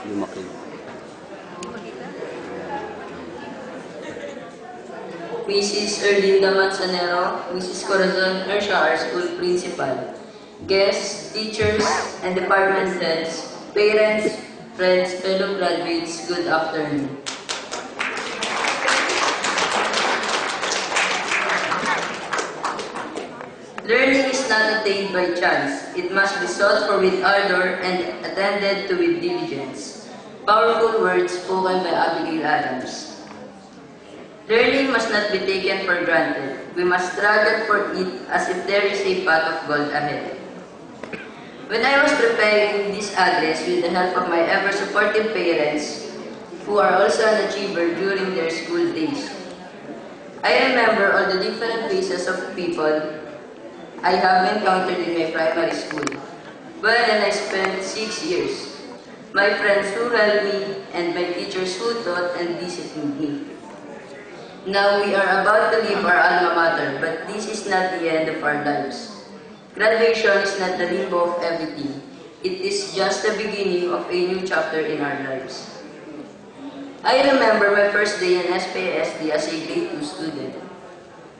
lumaki. Mrs. Erlinda Manzanero, Mrs. Corazon Ersha, our school principal, guests, teachers, and department heads, parents, friends, fellow graduates, good afternoon. Learning is not attained by chance. It must be sought for with ardor and attended to with diligence. Powerful words spoken by Abigail Adams. Learning must not be taken for granted. We must struggle for it as if there is a pot of gold ahead. When I was preparing this address with the help of my ever-supportive parents, who are also an achiever during their school days, I remember all the different faces of people I have encountered in my primary school, wherein I spent 6 years. My friends who helped me and my teachers who taught and disciplined me. Now we are about to leave our alma mater, but this is not the end of our lives. Graduation is not the limbo of everything. It is just the beginning of a new chapter in our lives. I remember my first day in SPSD as a grade 2 student.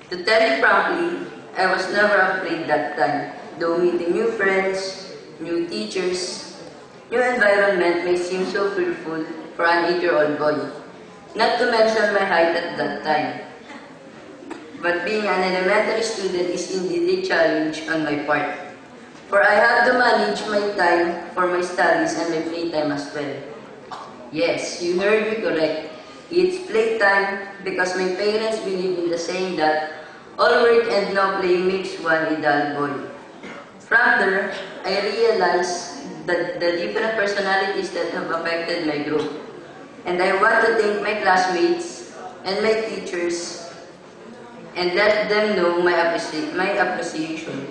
To tell you frankly, I was never afraid that time, though meeting new friends, new teachers, new environment may seem so fearful for an 8-year-old boy. Not to mention my height at that time. But being an elementary student is indeed a challenge on my part. For I have to manage my time for my studies and my playtime as well. Yes, you heard me correct. It's playtime because my parents believe in the saying that all work and no play makes one a dull boy. From there, I realized that the different personalities that have affected my group. And I want to thank my classmates and my teachers and let them know my appreciation.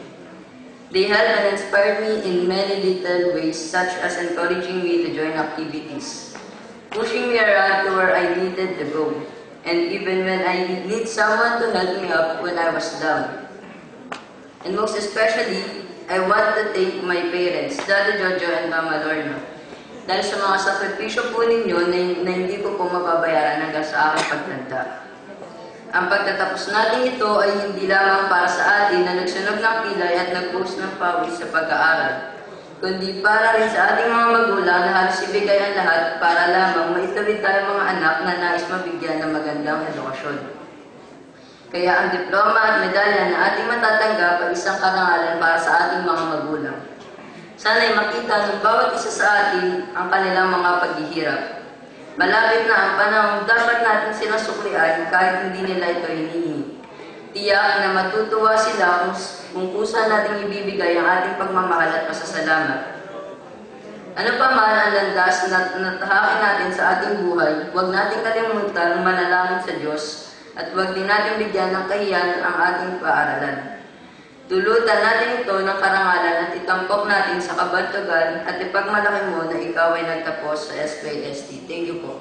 They helped and inspired me in many little ways, such as encouraging me to join activities, pushing me around to where I needed to go, and even when I need someone to help me up when I was down. And most especially, I want to thank my parents, Daddy Jojo and Mama Lorna, dahil sa mga sakripisyo po ninyo na hindi ko po mababayaran hanggang sa aking pagtanda. Ang pagtatapos natin ito ay hindi lamang para sa atin na nagsunog ng pilay at nagbuhos ng pawis sa pag-aaral, kundi para rin sa ating mga magulang na halos ibigay ang lahat para lamang maitawid tayo mga anak na nais mabigyan ng magandang edukasyon. Kaya ang diploma at medalya na ating matatanggap ay isang karangalan para sa ating mga magulang. Sana'y makita ng bawat isa sa atin ang kanilang mga paghihirap. Malapit na ang panahon dapat natin silang suklian kahit hindi nila ito hinihingi. Tiyak na matutuwa sila kung kusa nating ibibigay ang ating pagmamahal at pasasalamat. Ano pa man ang landas na natahakin natin sa ating buhay, huwag nating kalimutan manalangin sa Diyos at huwag din natin bigyan ng kahiyan ang ating paaralan. Tulutan natin ito ng karangalan at itampok natin sa kabantugan at ipagmalaki mo na ikaw ay nagtapos sa SPSD. Thank you po.